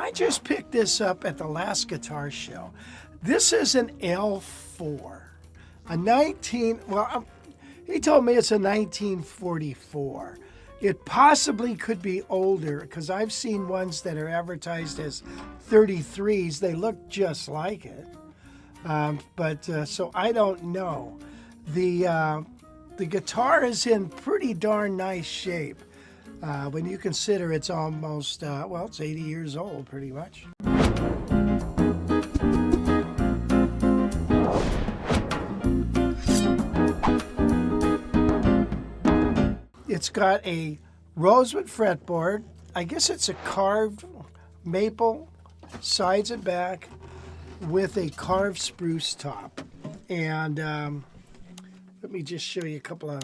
I just picked this up at the last guitar show. This is an L4, he told me it's a 1944. It possibly could be older because I've seen ones that are advertised as 33s. They look just like it, so I don't know. The guitar is in pretty darn nice shape when you consider it's almost, it's 80 years old pretty much. It's got a rosewood fretboard. I guess it's a carved maple sides and back with a carved spruce top. And let me just show you a couple of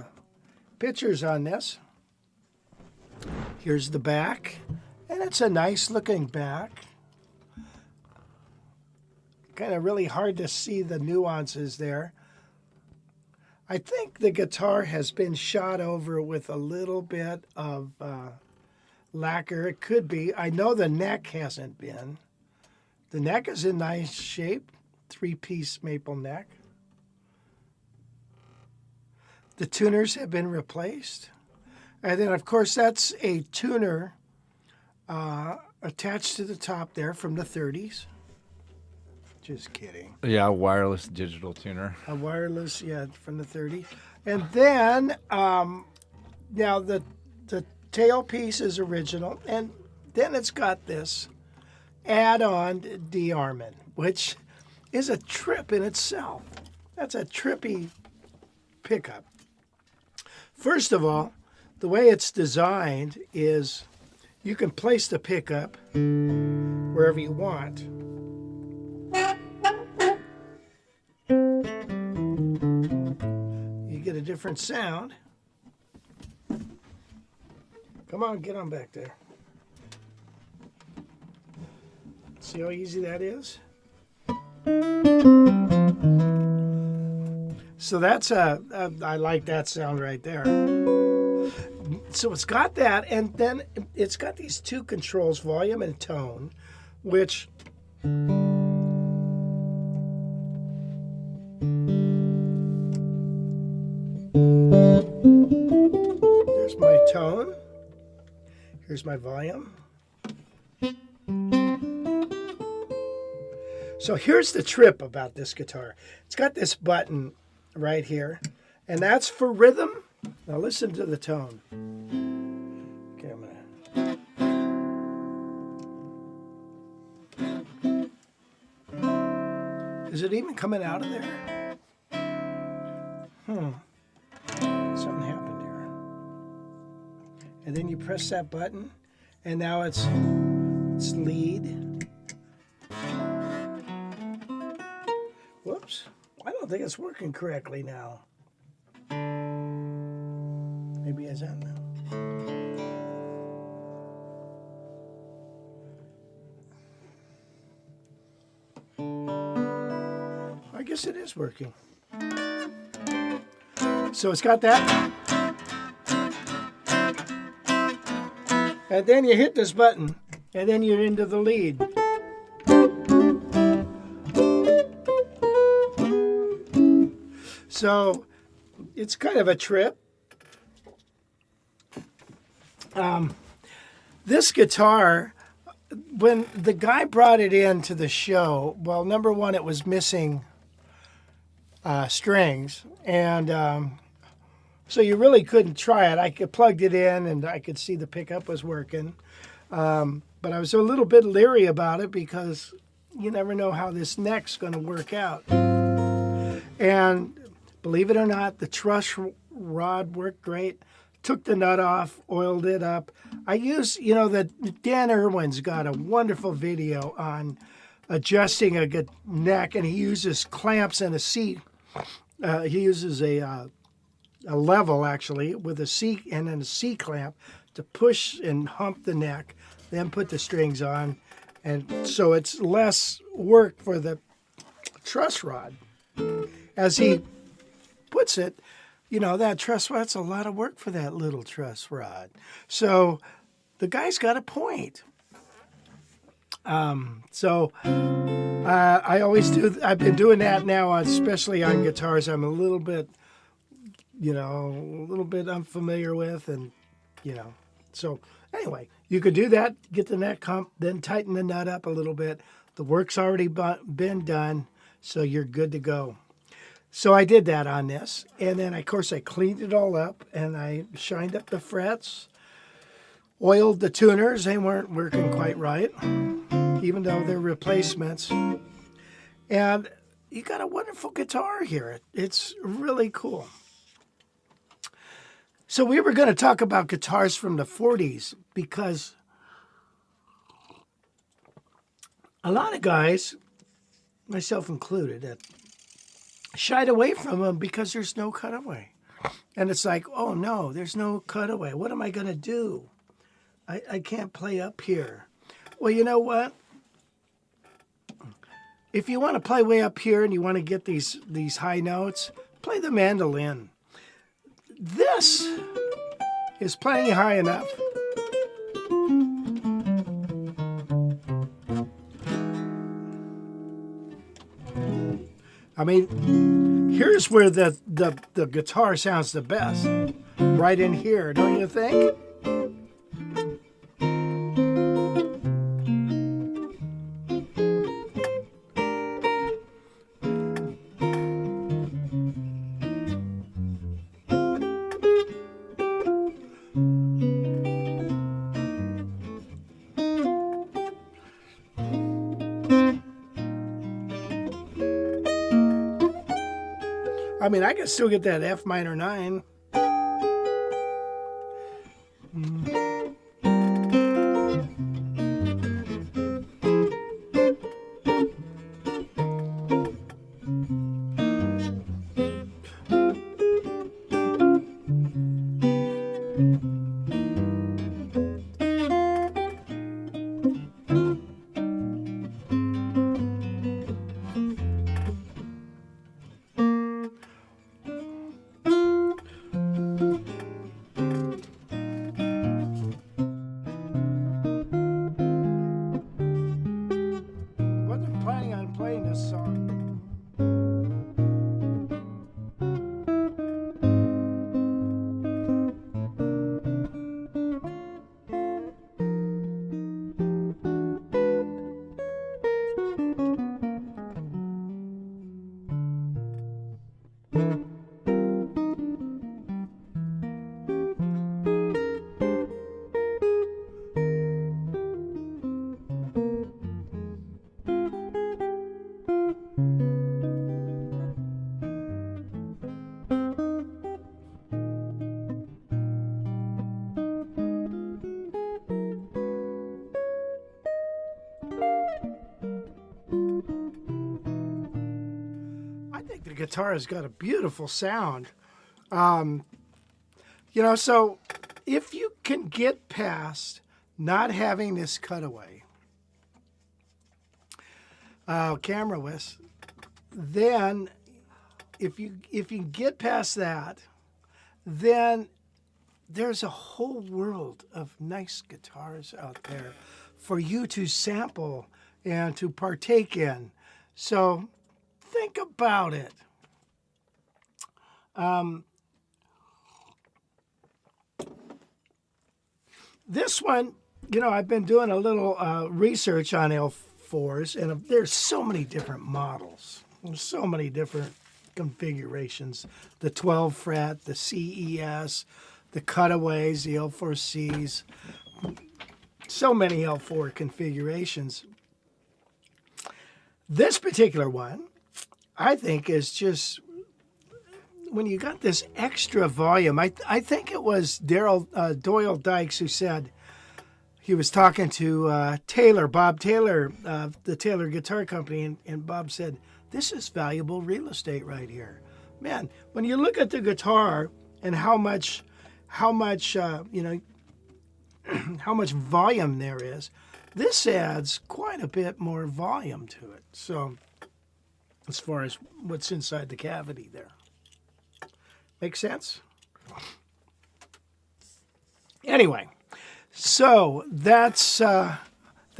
pictures on this. Here's the back, and it's a nice looking back. Kind of really hard to see the nuances there. I think the guitar has been shot over with a little bit of lacquer. It could be. I know the neck hasn't been. The neck is in nice shape, 3-piece maple neck. The tuners have been replaced. And then, of course, that's a tuner attached to the top there from the 30s. Just kidding. Yeah, a wireless digital tuner. A wireless, from the 30s. And then, now the tailpiece is original. And then it's got this add-on DeArmond, which is a trip in itself. That's a trippy pickup. First of all, the way it's designed is you can place the pickup wherever you want. You get a different sound. Come on, get on back there. See how easy that is? So that's I like that sound right there. So it's got that, and then it's got these two controls, volume and tone, which there's my tone, here's my volume. So here's the trip about this guitar. It's got this button right here, and that's for rhythm. Now listen to the tone. Okay, I'm gonna... Is it even coming out of there? Something happened here. And then you press that button, and now it's lead. Whoops. I don't think it's working correctly now. Maybe it's on now. I guess it is working. So it's got that. And then you hit this button, and then you're into the lead. So it's kind of a trip. This guitar, when the guy brought it in to the show, well, number one, it was missing strings, and so you really couldn't try it. I plugged it in, and I could see the pickup was working, but I was a little bit leery about it because you never know how this neck's going to work out. And believe it or not, the truss rod worked great. Took the nut off, oiled it up. I use, Dan Irwin's got a wonderful video on adjusting a good neck, and he uses clamps and a C. He uses a level, actually, with a C and then a C clamp to push and hump the neck, then put the strings on. And so it's less work for the truss rod. As he puts it, that truss rod's a lot of work for that little truss rod. So the guy's got a point. So I always do. I've been doing that now, especially on guitars. I'm a little bit, a little bit unfamiliar with, and so anyway, you could do that. Get the neck hump, then tighten the nut up a little bit. The work's already been done, so you're good to go. So I did that on this, and then of course I cleaned it all up and I shined up the frets, oiled the tuners. They weren't working quite right, even though they're replacements. And you got a wonderful guitar here. It's really cool. So we were going to talk about guitars from the 40s because a lot of guys, myself included, shied away from them because there's no cutaway. And it's like, oh no, there's no cutaway. What am I going to do? I can't play up here. Well, you know what? If you want to play way up here and you want to get these high notes, play the mandolin. This is plenty high enough. I mean, here's where the guitar sounds the best. Right in here, don't you think? I mean, I can still get that F minor 9. Wasn't planning on playing this song. I think the guitar has got a beautiful sound. So if you can get past not having this cutaway, camera whisk, then if you get past that, then there's a whole world of nice guitars out there for you to sample and to partake in. So think about it. This one, I've been doing a little research on L4s, and there's so many different models. There's so many different configurations. The 12 fret, the CES, the cutaways, the L4Cs. So many L4 configurations. This particular one, I think, is just, when you got this extra volume, I think it was Doyle Dykes who said, he was talking to Bob Taylor, the Taylor Guitar Company, and Bob said, this is valuable real estate right here. Man, when you look at the guitar and how much volume there is, this adds quite a bit more volume to it. So, as far as what's inside the cavity there. Make sense? Anyway, so that's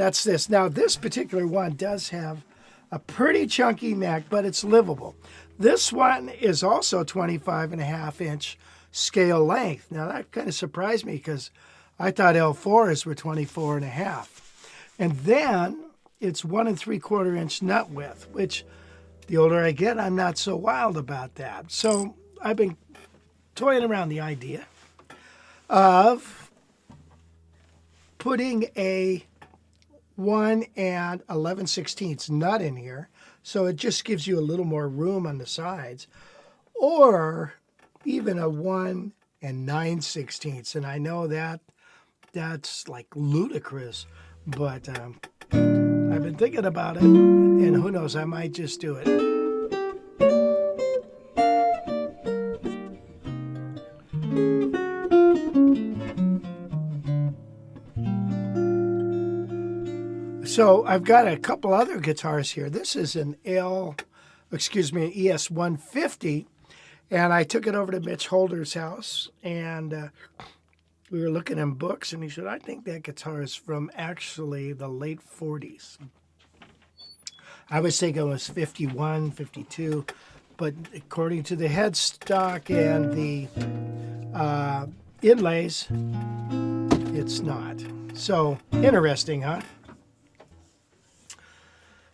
that's this. Now, this particular one does have a pretty chunky neck, but it's livable. This one is also 25.5-inch scale length. Now, that kind of surprised me because I thought L4s were 24.5. And then it's 1 3/4-inch nut width, which the older I get, I'm not so wild about that. So I've been toying around the idea of putting a 1 11/16 nut in here, so it just gives you a little more room on the sides, or even a 1 9/16. And I know that's like ludicrous, but I've been thinking about it, and who knows, I might just do it. So I've got a couple other guitars here. This is an ES 150, and I took it over to Mitch Holder's house, and we were looking in books, and he said, I think that guitar is from actually the late 40s. I was thinking it was 51, 52, but according to the headstock and the inlays, it's not. So interesting, huh?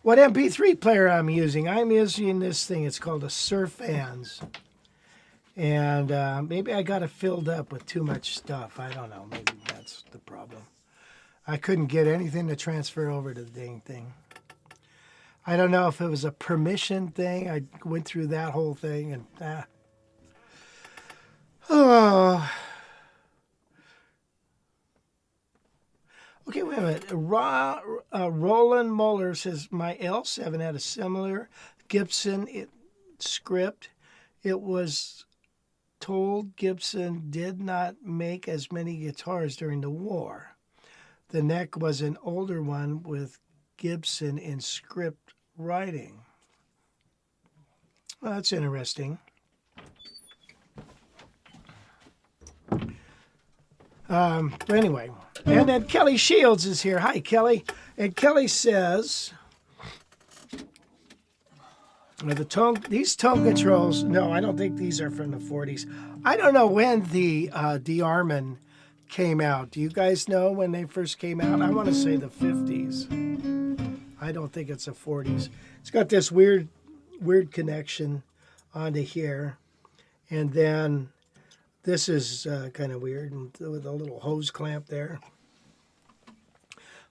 What MP3 player I'm using? I'm using this thing. It's called a Surfans. And maybe I got it filled up with too much stuff. I don't know. Maybe that's the problem. I couldn't get anything to transfer over to the dang thing. I don't know if it was a permission thing. I went through that whole thing and oh. Okay, wait a minute. Roland Muller says, my L7 had a similar Gibson script. It was told Gibson did not make as many guitars during the war. The neck was an older one with Gibson in script writing. Well, that's interesting. But anyway, and then Kelly Shields is here. Hi, Kelly. And Kelly says, these tone controls, no, I don't think these are from the 40s. I don't know when the DeArmond came out. Do you guys know when they first came out? I want to say the 50s. I don't think it's the 40s. It's got this weird connection onto here. And then this is kind of weird with a little hose clamp there.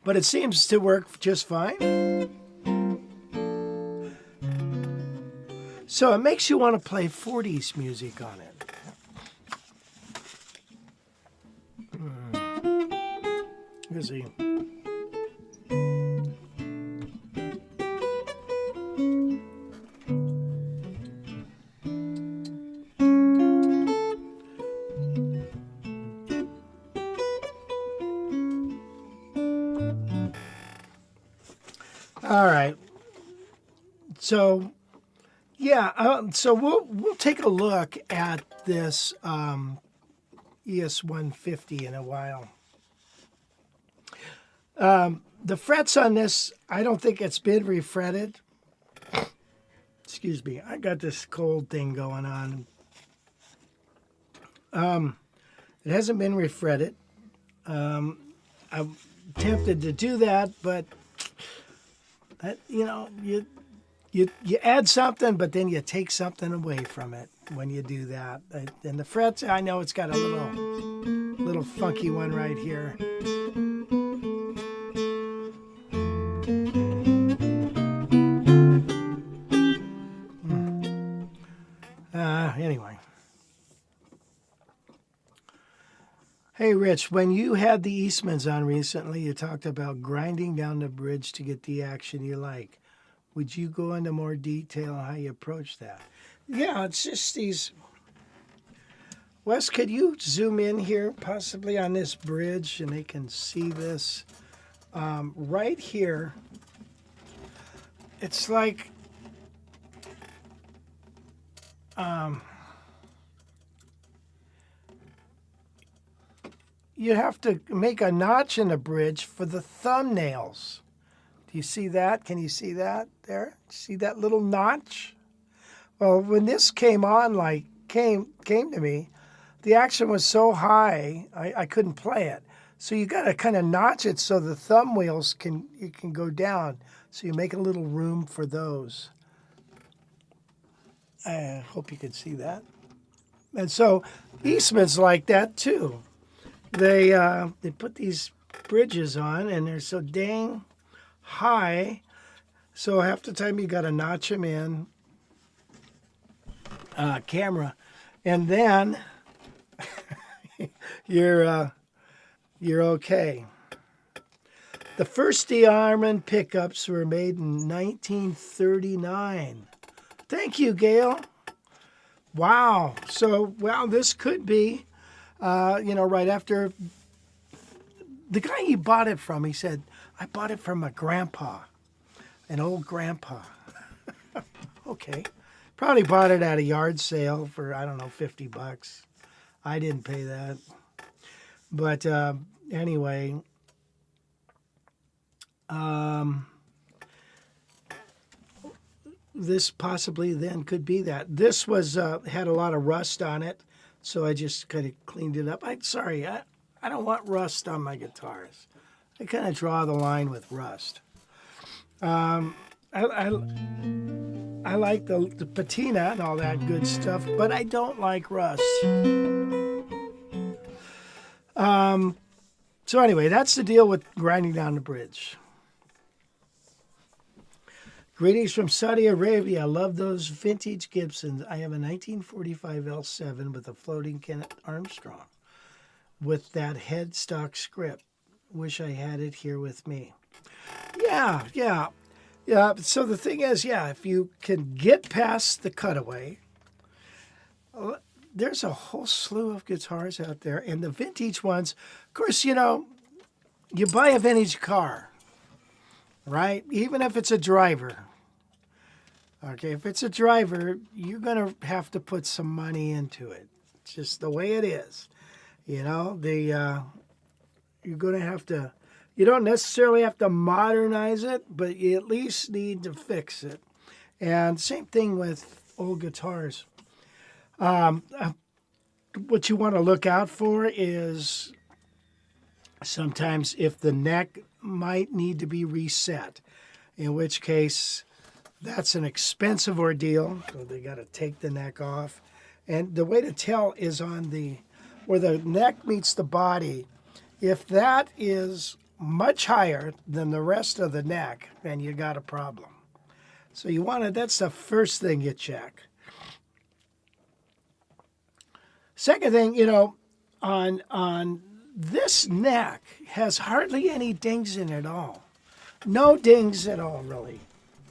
But it seems to work just fine. So it makes you want to play 40s music on it. Let's see. All right. So, yeah. So we'll take a look at this ES 150 in a while. The frets on this, I don't think it's been refretted. Excuse me. I got this cold thing going on. It hasn't been refretted. I'm tempted to do that, but that, you add something, but then you take something away from it when you do that. And the frets, I know it's got a little funky one right here. Anyway. Hey, Rich, when you had the Eastmans on recently, you talked about grinding down the bridge to get the action you like. Would you go into more detail on how you approach that? Yeah, it's just these... Wes, could you zoom in here, possibly on this bridge, and they can see this? Right here, it's like... you have to make a notch in the bridge for the thumbnails. Do you see that? Can you see that there? See that little notch? Well, when this came on, came to me, the action was so high I couldn't play it. So you got to kind of notch it so the thumb wheels can go down. So you make a little room for those. I hope you can see that. And so Eastman's like that too. They put these bridges on and they're so dang high. So half the time you got to notch them in. Camera, and then you're okay. The first DeArmond pickups were made in 1939. Thank you, Gail. Wow. So, this could be, right after the guy he bought it from. He said, "I bought it from a grandpa, an old grandpa." Okay. Probably bought it at a yard sale for, I don't know, $50. I didn't pay that. But anyway, this possibly then could be that. This was had a lot of rust on it, so I just kind of cleaned it up. I don't want rust on my guitars. I kind of draw the line with rust. I like the patina and all that good stuff, but I don't like rust. So anyway, that's the deal with grinding down the bridge. Greetings from Saudi Arabia. I love those vintage Gibsons. I have a 1945 L7 with a floating Kenneth Armstrong with that headstock script. Wish I had it here with me. Yeah. So the thing is, if you can get past the cutaway, there's a whole slew of guitars out there. And the vintage ones, of course, you buy a vintage car, right? Even if it's a driver. Okay, if it's a driver, you're going to have to put some money into it. It's just the way it is. You're going to have to... You don't necessarily have to modernize it, but you at least need to fix it. And same thing with old guitars. What you want to look out for is sometimes if the neck might need to be reset, in which case that's an expensive ordeal. So they got to take the neck off. And the way to tell is on where the neck meets the body. If that is much higher than the rest of the neck, then you got a problem. So that's the first thing you check. Second thing, on this neck has hardly any dings in it at all. No dings at all, really.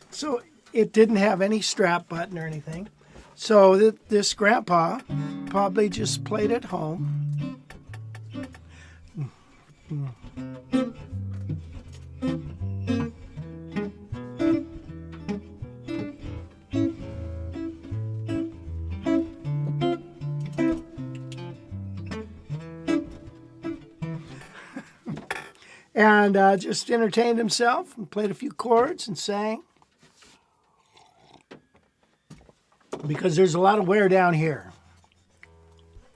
So it didn't have any strap button or anything. So this grandpa probably just played at home. And just entertained himself and played a few chords and sang. Because there's a lot of wear down here.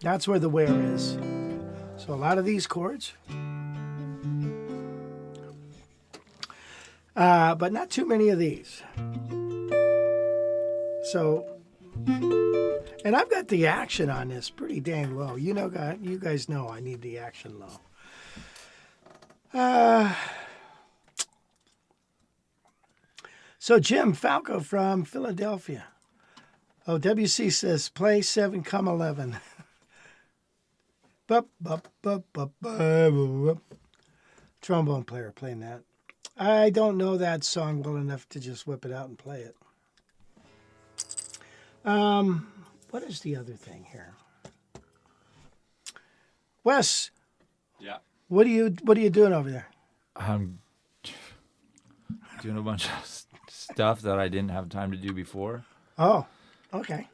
That's where the wear is. So a lot of these chords. But not too many of these. So, and I've got the action on this pretty dang low. You guys know I need the action low. So Jim Falco from Philadelphia. Oh, WC says play 7, come 11. Trombone player playing that. I don't know that song well enough to just whip it out and play it. What is the other thing here? Wes. Yeah. What are you doing over there? I'm doing a bunch of stuff that I didn't have time to do before. Oh, okay.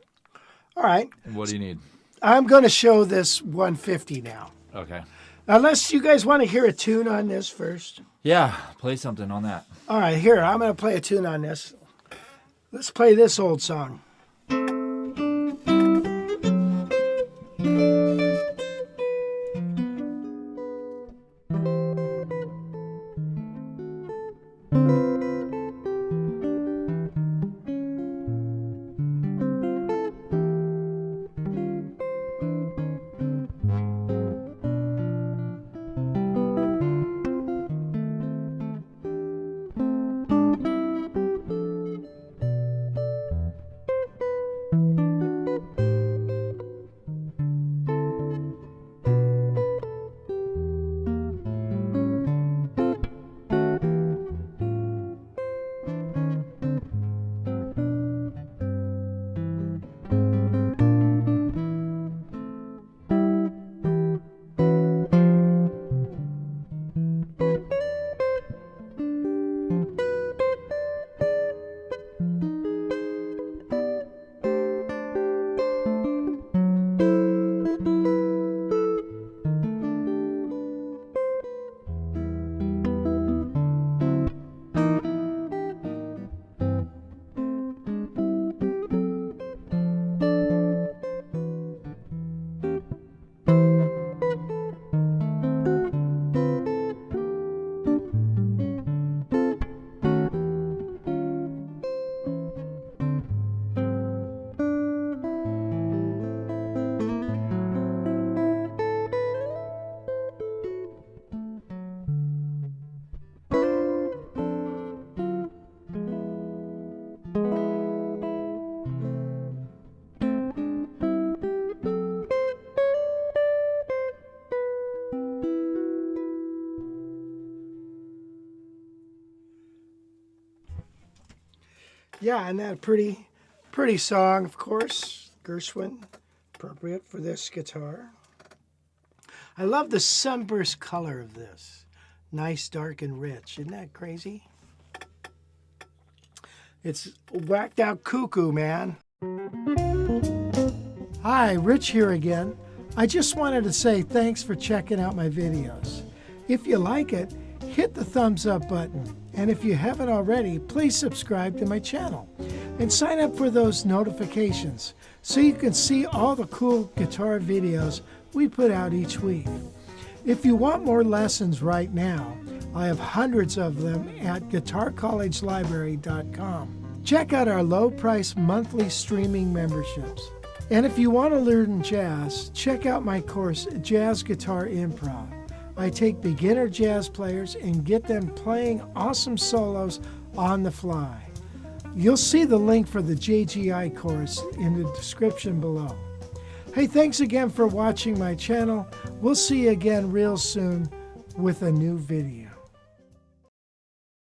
All right. What do you need? I'm going to show this 150 now. Okay. Unless you guys want to hear a tune on this first. Yeah, play something on that. All right, here, I'm going to play a tune on this. Let's play this old song. Yeah, and that pretty song, of course. Gershwin, appropriate for this guitar. I love the sunburst color of this. Nice, dark, and rich. Isn't that crazy? It's whacked out cuckoo, man. Hi, Rich here again. I just wanted to say thanks for checking out my videos. If you like it, hit the thumbs up button. And if you haven't already, please subscribe to my channel and sign up for those notifications so you can see all the cool guitar videos we put out each week. If you want more lessons right now, I have hundreds of them at guitarcollegelibrary.com. Check out our low-price monthly streaming memberships. And if you want to learn jazz, check out my course, Jazz Guitar Improv. I take beginner jazz players and get them playing awesome solos on the fly. You'll see the link for the JGI course in the description below. Hey, thanks again for watching my channel. We'll see you again real soon with a new video.